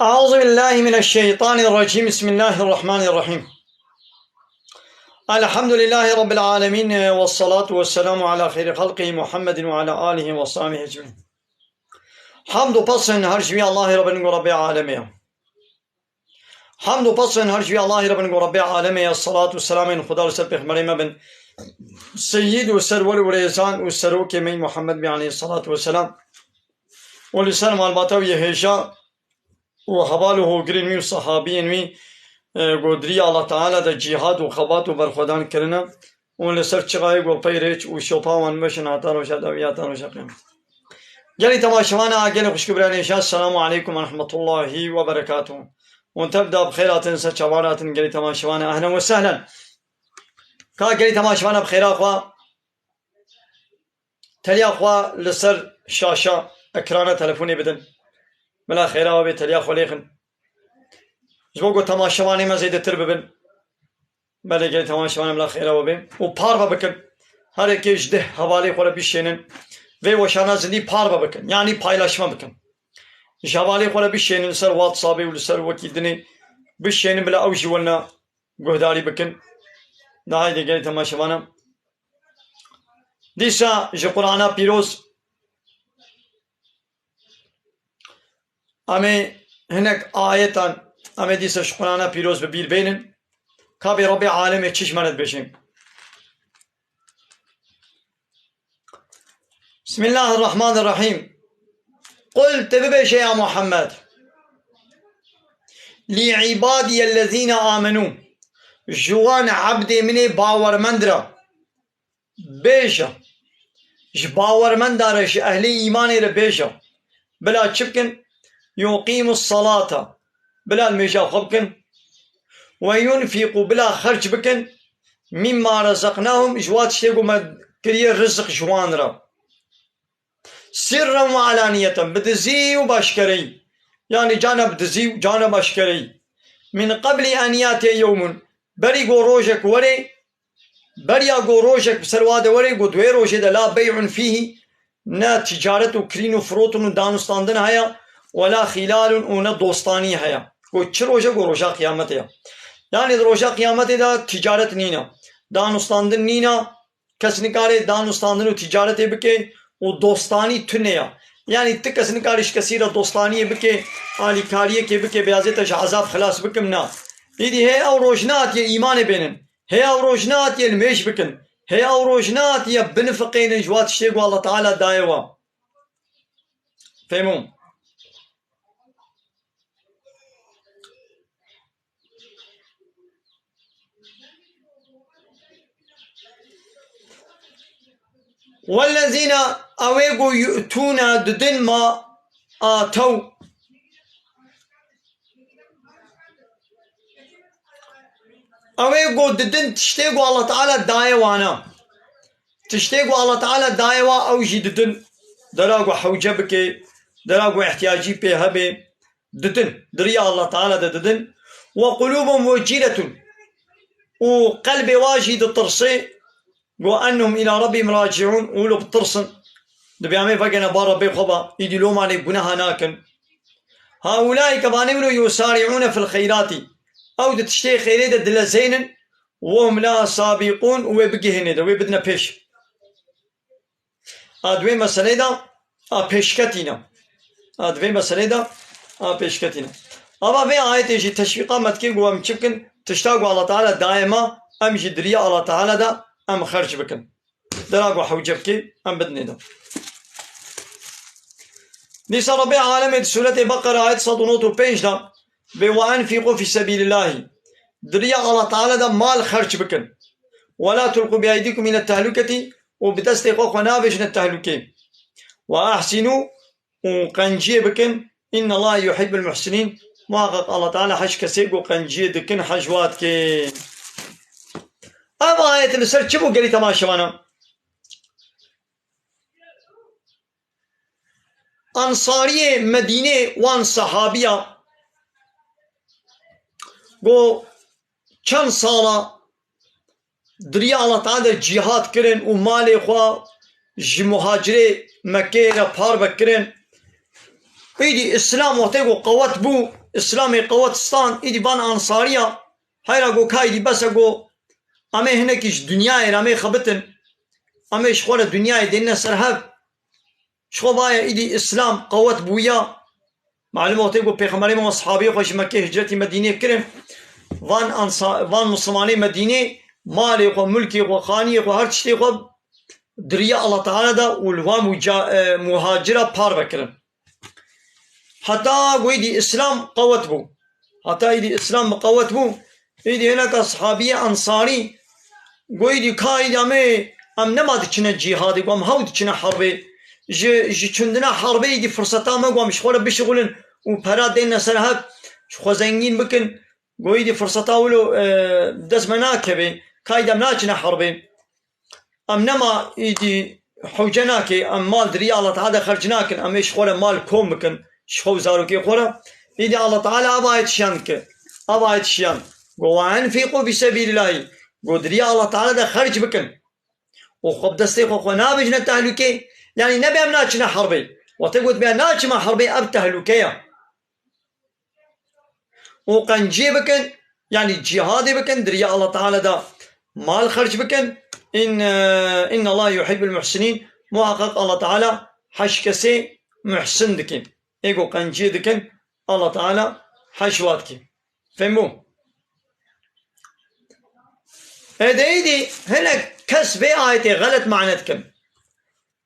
أعوذ بالله من الشيطان الرجيم بسم الله الرحمن الرحيم الحمد لله رب العالمين والصلاة والسلام على خير خلقه محمد وعلى آله وصحبه أجمعين. حمد و پسن هر شوی الله رب العالمين. حمد و پسن هر شوی الله رب العالمين. الصلاة والسلام خدا رسول پیغمبر من سيد و سرور و ريزان و سروك من محمد عليه الصلاة والسلام ولسان معلوماته و يهيشا و حواله گرین و صحابین و گودری الله تعالی دا جهاد و خبات و برخودان کرنا اون لسر چغای گو پیرچ و شوپاوان مشن آتار و شدویاتان و شقیم گلی تماشوانا آگل خوشکبرانیشا السلام علیکم ورحمة الله وبركاته ونتبدأ بخيرات نسا چوارات گلی تماشوانا اهلا و سهلا کا گلی تماشوانا بخيرا خوا تلیا خوا لسر شاشا اکرانا تلفونی بدن ملا خیره و بیت الیا خلیقن جبوگو تماشوانی ما زیده تر ببین بله گلی تماشوانی ملا خیره و بین و پار بکن هر اکیش ده حوالی خوره بیشینن ve وشانا زندی پار بکن yani paylaşma bakın. Javali خوره بیشینن سر واتسابی و سر وکیدنی بیشینن بلا اوجی ولنا گهداری بکن نهایت گلی تماشوانم دیسا جو قرآن پیروز امی هنک آیتان امی دیسا جو قرآن پیروز ببیر بینن کابی رب عالم چشمانت بشیم. بسم الله الرحمن الرحيم قلت ببشي يا محمد لعبادي الذين آمنوا جوان عبد مني باورمندرا بيشا باورمندارش أهل إيماني ربيشا بلا تشبكن يقيم الصلاة بلا الميشا خبكن وينفق بلا خرج بكن مما رزقناهم جوات شتيقو ما كريه رزق جوان را سرا وعلانية بدزي وباشكري يعني جانا بدزي وجانا باشكري من قبل أن يأتي يوم بريقو روجك وري بريقو روجك بسرواد وري قد ويروجه لا بيع فيه نا تجارة وكرين وفروت ودانستاندن هيا ولا خلال ونا دوستاني هيا قو چه روجا قو روجا قيامت هيا يعني روجا قيامت دا تجارت نينا دانستاندن نينا کس نکاره دانستاندن و تجارت بکه و دوستانی تنیا يعني تكس نكارش كثيرة دوستانية بكي آلي كارية كي بكي بيازيتش عذاب خلاص بكم نا يدي هي او روجنات يا ايمان بينن هي او روجنات يا الميش بكن هي او روجنات يا بنفقين جوات شيقوا الله تعالى دايوا فهمون والذين اويقوا يؤتون ددن ما آتوا اويقوا ددن تشتيقوا الله تعالى دايوانا تشتيقوا الله تعالى دايوا او جي ددن دراغو حوجه بكي دراغو احتياجي بي هبي ددن دريا الله تعالى ددن وقلوبهم وجيلة وقلب واجد الطرسي وأنهم إلى ربهم راجعون ولو بترسن دبيامي فقنا بارا بيخبا يدي لوم عليك بناها ناكن هؤلاء كبانيولو يسارعون في الخيرات أو تشتي خيريدة دل زينن وهم لا سابقون ويبقيهن دا ويبدنا بيش أدوي مسألة دا بيشكتنا أدوي مسألة دا بيشكتنا أما في آية يجي تشويقا متكي قوام چكن تشتاقوا الله تعالى دائما أم جدريا الله تعالى دا أم خرج بكن دراغو حوجبكي أم بدني دا نيسا ربيع عالمي سورة بقرة آية صدنوتو بينج دا وأنفقوا في سبيل الله دريا الله تعالى دا مال خرج بكن ولا تلقوا بأيديكم من التهلكة وبتستيقوا خنابش من التهلكة وأحسنوا وقنجي بكن إن الله يحب المحسنين محقق الله تعالى حج كسيقوا قنجي دكن حجواتك أما آية السر چبو قلي تماشوانا أنصاري مدينة وان صحابية قو چند سالا دريا الله تعالى جهاد كرن ومالي خوا مهاجري مكة را پار بكرن ايدي اسلام وقتی قو قوت بو اسلامي قوت ستان ايدي بان أنصارية هايرا قو كايدي بس قو أما هناكيش دنياي رامي خبتن أما شخورة دنياي دينا سرهب شخو بايا إيدي إسلام قوت بويا معلومة وطيقو بيخماري ما أصحابي خوش مكة هجرتي مدينة كرم وان مسلماني مدينة مالي و ملكي و خاني و هرچتي و دريا الله تعالى دا والوام مهاجرة بار بكرم حتى قويدي إسلام قوت بو حتى إيدي إسلام قوت بو إيدي هناك أصحابية أنصاري قويدي كايد أم نماد چنه جهادي قوام هاود چنه حربي جي چندنا حربي دي فرصتا ما قوام شخورة بشغلن و پرا دين سرهب شخو زنگين بكن قويدي فرصتا ولو دس مناكبي كايد أم ناچنه حربي أم نما إيدي حوجناكي أم مال دريا الله تعالى خرجناكن أم شخورة مال كوم بكن شخو زاروكي خورة إيدي الله تعالى أبايت شانك أبايت شان وأنفقوا في سبيل الله قدريا الله تعالى ده خرج بكن وخب دستيق وخنابج نتهلكي يعني نبي أم ناچنا حربي وتقول بأن ناچما حربي أب تهلكيا وقنجي بكن يعني جهادي بكن دريا الله تعالى ده مال خرج بكن إن الله يحب المحسنين محقق الله تعالى حشكسي محسن دكين إيقو قنجي دكن الله تعالى حشواتك فهمو هذه هنا كسب آية غلط معناتكم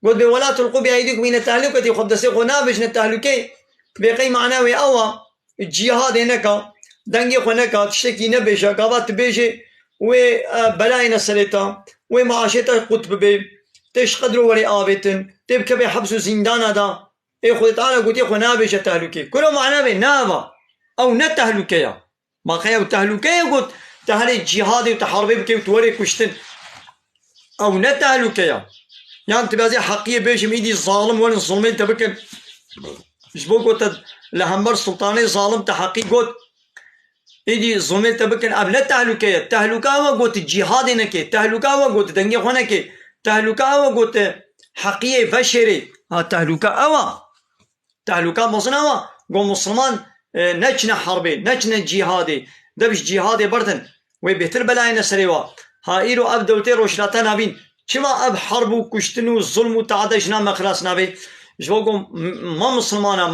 قلت ولا تلقوا بأيديكم من التهلكة خب دسيقوا نابش من التهلكة بقي معناوي أوا الجهاد هناك دنگي هناك تشتكي نبيشا قابات بيجي وبلاي نسلتا ومعاشتا قطب بي تش قدروا وري آبتن تبكى بحبس زندانا دا اي خود تعالى قلت يخو نابش التهلكة كله معناوي نابا أو نتهلكة ما خيو تهلكة قلت تهلي جهادي وتحاربي بكي وتوري كشتن أو نتهلكة يعني تبازي حقية بيش ميدي ظالم ولا الظلمين تبكن مش بوقت لهمبر سلطاني ظالم تحقي قلت إيدي ظلمين تبكن أبلا تهلكة تهلكة وقلت الجهاد نكي تهلكة وقلت دنيا خنكي تهلكة وقلت حقية بشري ها تهلكة أوا تهلوكا مصنوا قو مسلمان نچنا حربي نچنا جهادي دبش جهادي بردن وبيتر بلاين سريوا هايرو اب دولتي روشناتا نابين كما اب حرب وكشتن والظلم وتعدشنا مخلاص نابي جوكم ما مسلمانا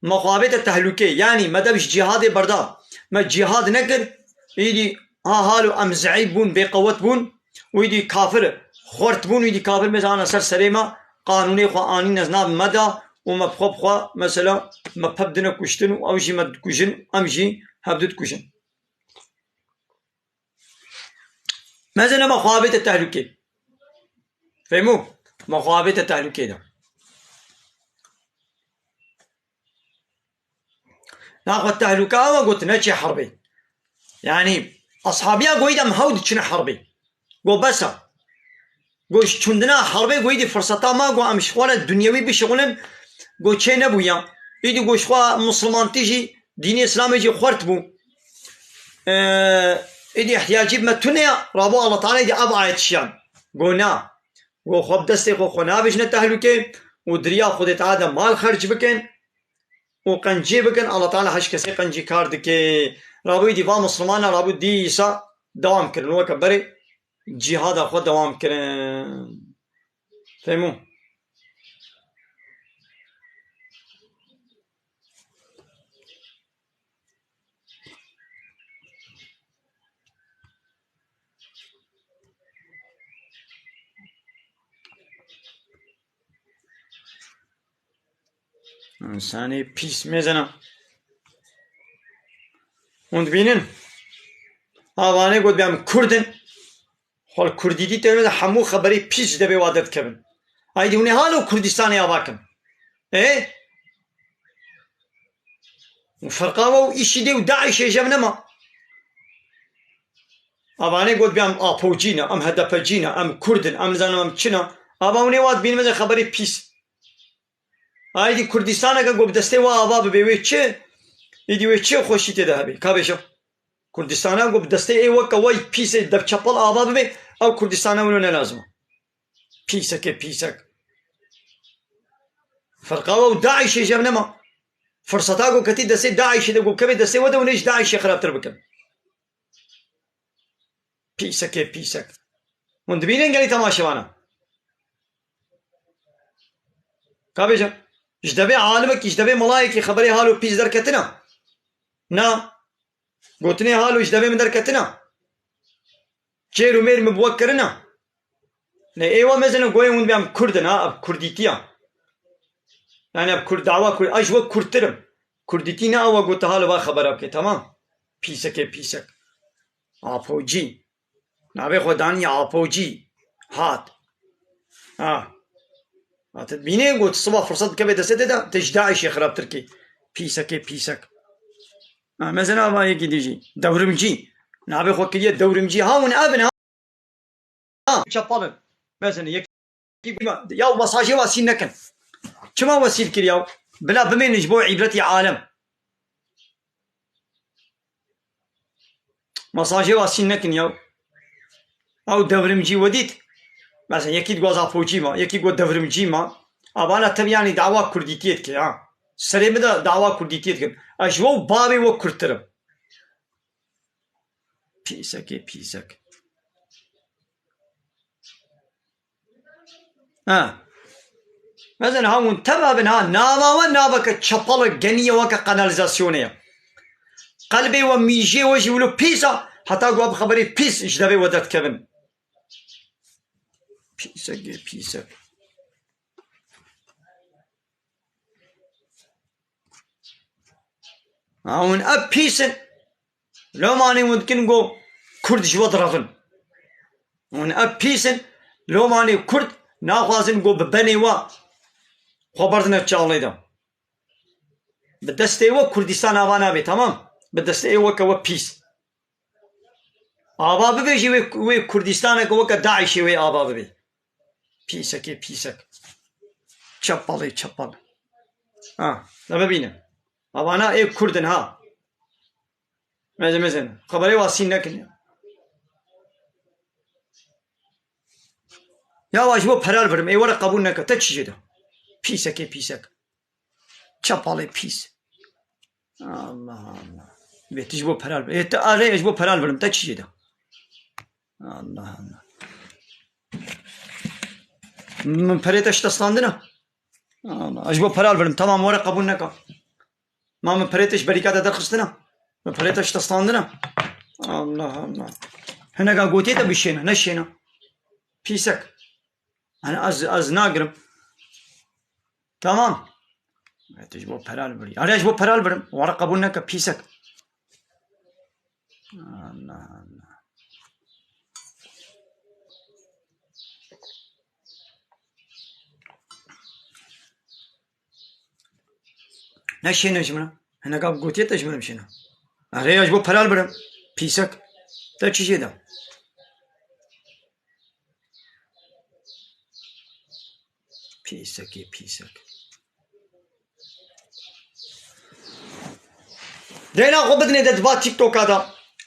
مخابت التهلكي يعني ما دبش جهادي بردا ما جهاد نكر يدي هالو ام زعيب بون بقوت بون ويدي كافر خورت بون ويدي كافر مثلا سر سليمه قانوني قانوني نزناب مدى وما بخوب خوا مثلا ما ببدنا كشتن او جي ما كوجن ام جي هبدت كوجن مثلا مخابت التهلكي فهموا مخابت التهلكي ده ناخذ التهلكة وقلت نجي حربي يعني أصحابيا قويدا مهود تشنا حربي قو بسا قو شندنا حربي قويدي فرصتا ما قو أمشخوانا الدنيوي بشغلن قو چه نبويا يدي قو شخوا مسلمان تيجي ديني إسلامي جي خورت بو يدي احتياجي بمتونيا رابو الله تعالى يدي أبا آيت شيان قو نا قو خوب دستي قو خونا بجنا تهلكي ودريا خودت عادة مال خرج بكن وقنجي بكن الله تعالى حش كسي قنجي كاردك رابو يدي با مسلمان رابو دي إيسا دوام كرن وكبري جهاد أخوة دوام كرن فهموا إنساني بيس ميزنا وند بينن آوانه قد بيام كردن حال كردی دی تیمه همو خبری پیش دبی وادت کبن ایدی اونی حالو کردستانی آواکن فرقاوه و ایشی دی و داعش ایجاب نما آوانه قد بیام آپوجینا ام هدپجینا ام کردن ام زنم ام چنا آوانه واد بین مزه خبری پیس ایدی کردستانه که گفت دسته و آوا ببیوی چه ایدی وی چه خوشی تیده هبی کابشو كردستانا قب دستي اي وكا واي بيسة دب چپل آباد بي او كردستانا ونو نلازمه بيسة كي بيسة فرقاوه و داعش يجاب نما فرصتاكو كتي دستي داعش دقو كبي دستي ودا ونيش داعش يخراب تربكن بيسة كي بيسة وندبينين قالي تماشوانا كابيجا اجدبي عالمك اجدبي ملايكي خبري حالو بيس در كتنا نا قوتني حالو اجدبي من در كتنا چيرو مير مبوكرنا نه ايوه مثلا قوي ون بيام كردن ها اب كرديتيا يعني اب كرد دعوة كرد اجوا كردترم كرديتينا او قوت حالو با خبر ابكي تمام بيسك بيسك آپوجی نابه خودانی آپوجی هات بینه گوت صبح فرصت که به دسته ده تجدعش خراب ترکی پیسک مثلا ما یکی دیجی دورمجی نابه خود که دورمجی هاون ابن ها چپالن مثلا یکی یا مساجی واسیل نکن چما وسیل کریاو بلا بمینج بو عبرتی عالم مساجي واسين نكن ياو او دورمجي وديت مثلا يكيد غوز افوجي ما يكيد غو دورمجي ما ابانا تبياني دعوه كرديتيت كي ها سري بدا دعوه كرديتيت كن اجو بابي و كرترم بيسك مثلا هاون تبع بنها ناما ونابك تشبل جنيه وك قناليزاسيونيه قلبي وميجي وجي ولو بيسا حتى قواب خبري بيس اجدبي ودت كبن بيسك هاون اب بيسن لو ماني ممكن قو كرد جواد رغن هون اب بيسن لو ماني كرد ناخوازن قو ببني وا خبرتنا تشالي دا بدستي و كردستان افانا بي تمام بدسته وكا وبيس آبا ببيجي وي كردستان وكا داعش وي آبا ببي بيسك چپل لا ببينه آبانا اي كردن ها مثلا خبري واسين نكن يا واجبو پرال برم اي ورا قبول نك تچ جدا basic Çapalı pis. Allah Allah. Betiş bu peral. Araya bu peral verim. Ta çiğde. Allah Allah. Perete ştaslandına. Allah. Ajbo peral verim. Tamam oraya kabul ne ka. Ma pereteş berikat eder kıstına. Perete ştaslandına. Allah Allah. Hene ka gotiye de bir şeyine. Ne şeyine? Pisek. Hani az nagırım. Tamam. Betiş bu peral verim. Araya bu peral verim. Oraya kabul ne ka. Pisek. Allah Allah. Ne şeyine şimdi? Hene ka gotiye de şimdi bir şeyine. Araya bu peral verim. Pisek. Ta çiğde. Pisek. دینا خو بدنی داد با tech توک آدا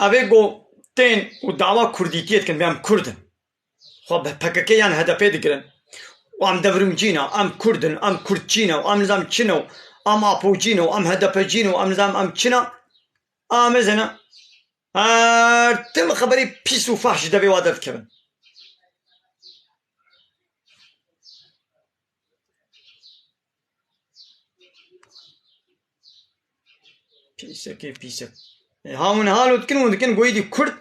اوه گو تین و دعوا کردیتیت کن بیام کردن خو به پککی یان هدفه دیگرن و ام دورم جینا ام کردن ام کرد جینا و ام نظام چنو ام آپو جینا و ام هدفه جینا و ام نظام ام چنا ام زنا تم خبری پیس و فحش دوی وادت کبن پیسک همون حالو دکن گویی دی کرد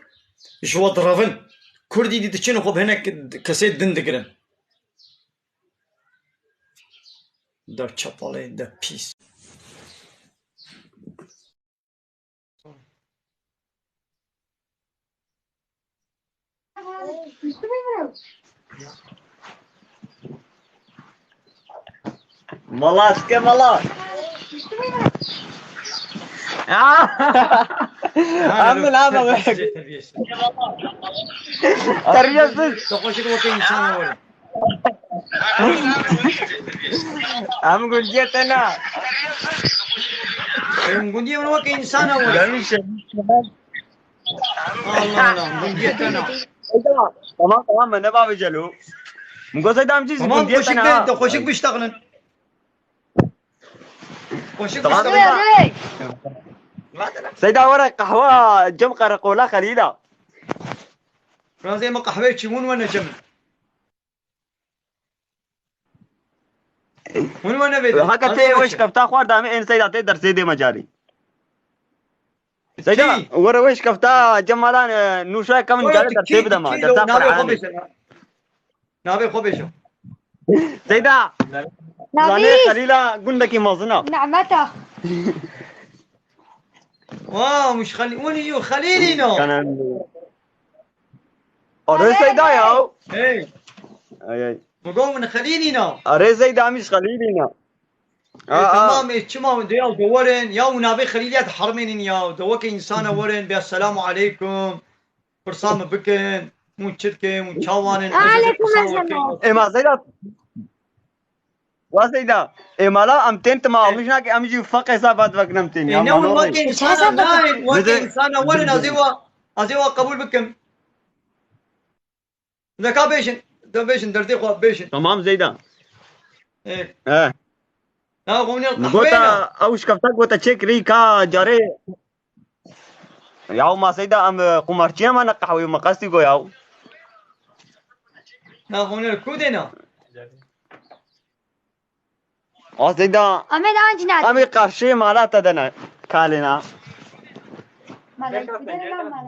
شو ضربن کردی دی تچین خوب هناك کسی دند گرن در چپاله در پیس Malas ke malas. Amin hada bek. Terbiyesiz. Tokoşuk o insan var. Am gulcetena. Gundi onu o insan var. Allah Allah. Gulcetena. Tamam ben ne babacelo. Mugozay damcı Tamam gulcetena. tokoşuk biştağının. Koşuk Tamam. biştağının. سيدا ورق قهوة جم قرقولا خليلا. رازي ما قهوة تشمون وانا جم. وانا بيت. هكذا وش كفتا خوار دامي إن سيدا تقدر سيدي مجاري. سيدا ورا وش كفتا جمالان نوشا كم جالي ترتيب دما. نابي خبيشة. سيدا. نبي خليلا قلنا كي مازنا. نعمته واو مش وني خليلينا أري سيدا ياو ايه أي مقوم من خليلينا أري سيدا مش خليلينا تمام تمام ديال دورن يا ونابي خليليات حرمين يا دوك إنسان ورن بالسلام عليكم فرصام بكن مون شركة مون شاوانن عليكم السلام إيه ما سيدا وسيدا إيه مالا أمتين تما مشنا كي أمجي فق حسابات وقت نمتين يا إنه مانو وقت إنسان ناين وقت إنسان ورن أزيوا قبول بكم ذكاء بيشن دردي خواب بيشن تمام زيدا إيه إيه لا غوني نقطة القهوة أوش كفتك وتشيك ريكا جاري ياو ما سيدا أم قمرتيا ما نقحوي مقاستي قو ياو لا غوني الكودينا سيدا أمد أنجنات أمي قرشي مالا تدنا كالنا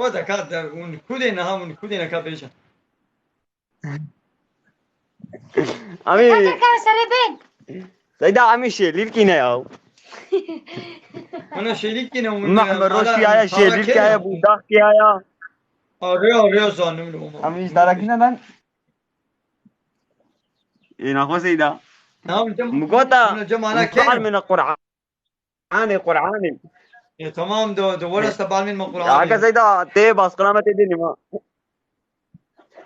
هذا كاد ونكودينا هم ونكودينا كابيشن أمي كم سربين سيدا أمي شيلير كينا ياو أنا شريكنا محمد روشي آيا شيلير كي آيا بوداخ كي آيا ريا زانم لهم أمي اشترى كينا دان إيه نخو سيدا نعم جم مقوتا جمعنا مقطع كين من القرآن قرآن يا تمام دو ورث تبع من القرآن هكا سيدا تي بس قلامة تديني ما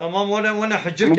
تمام وانا حجرك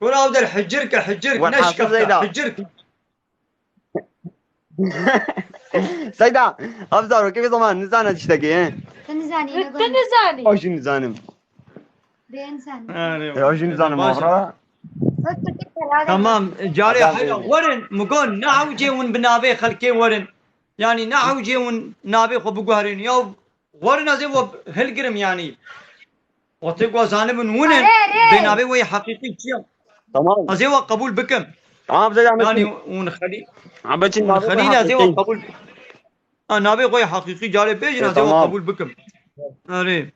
وانا اقدر حجرك وانا نشكف زي ده. حجرك سيدة أفزارو كيف زمان نزانة تشتكي تنزاني تنزاني أوش نزانم بإنسان أوش نزانم أخرى تمام جاري حلو ورن مقول نحو جيون بنابي خلكي ورن يعني نحو جيون نابي خو بقهرين يو ورن ازي و هلقرم يعني وتقوى زانب ونن بنابي وي حقيقي شيء تمام ازي و قبول بكم تمام زيدة يعني عم ونخلي بتشي ونخليل ازي و قبول نابي وي حقيقي جاري بيجن ازي و تمام. قبول بكم اري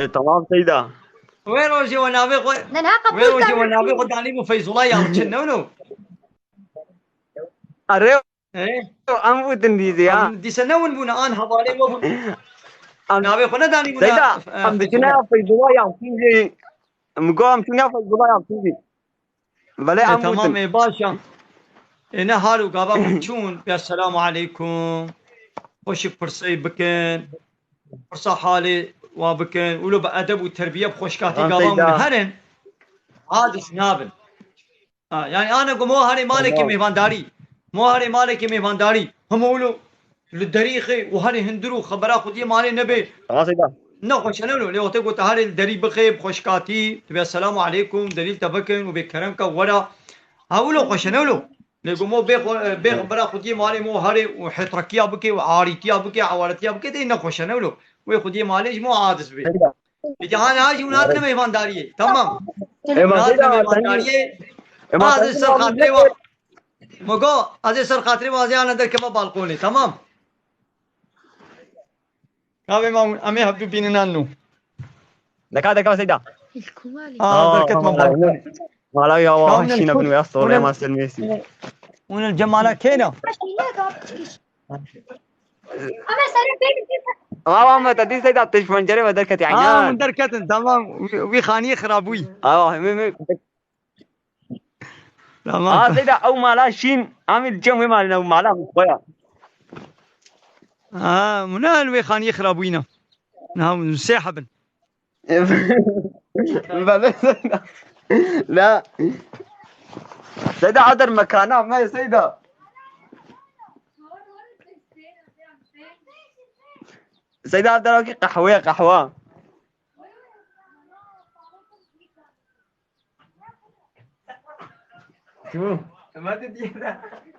تمام سيدة وين روجي ونابي خو ننها وين روجي قبول ونابي خو داني مو فيصل الله يا شنو أريو ايه أم بوتن ديزي ها دي سنون بونا ان حوالي مو نابي خو نداني بونا سيدة أم بتشنا في الدواء يا تيجي مقام شنو في الدواء يا تيجي بلا أم تمام بوتن يا باشا هنا هارو قابا وتشون يا السلام عليكم خوش فرصي بكن فرصة حالي وبكن ولو بأدب وتربية بخوشكاتي تمام قابا من سيدة هرن عادس نابن يعني أنا قو مو هاري مالك تمام مهوانداري مو هاري مالك مهوانداري هم ولو للدريخي وهاري هندرو خبرا خدي مالي نبي تمام سيدة نخوش نولو لو تقو تهاري الدري بخي بخوشكاتي تبي السلام عليكم دليل تبكن وبكرمك ورا هاولو خوش نولو لقو مو بيخ برا خدي مالي مو هاري وحتركيا بكي وعاريتيا بكي عوارتيا بكي دي نخوش نولو ويخدي ماليش مو عادس بي سيدة جهان هاجي وناتنا مهوانداري تمام إما وناتنا سيدة مهوانداري إما هذا تنزل سر من خاطري الليل مگو هذا سر خاطري وازي انا در كما بالكوني تمام كابي ما امي حبيبي بيننانو دكا سيدة در كما بالكوني مالا يا كامل وحشين ابن الكل ويصور يا ماسل ميسي ون الجمالة كينا أما سربين ما تدي سيدة تشفن جري ودركتي من عينان دركت تمام وي خاني خرابوي مي تمام سيدة او مالا شين عامل جم مالا مالا مخويا منال وي خاني خرابوينا نعم ساحبا بلا سيدة لا سيدة عذر مكانها ما يا سيدة سيدة عذر قهوة شو ما تدي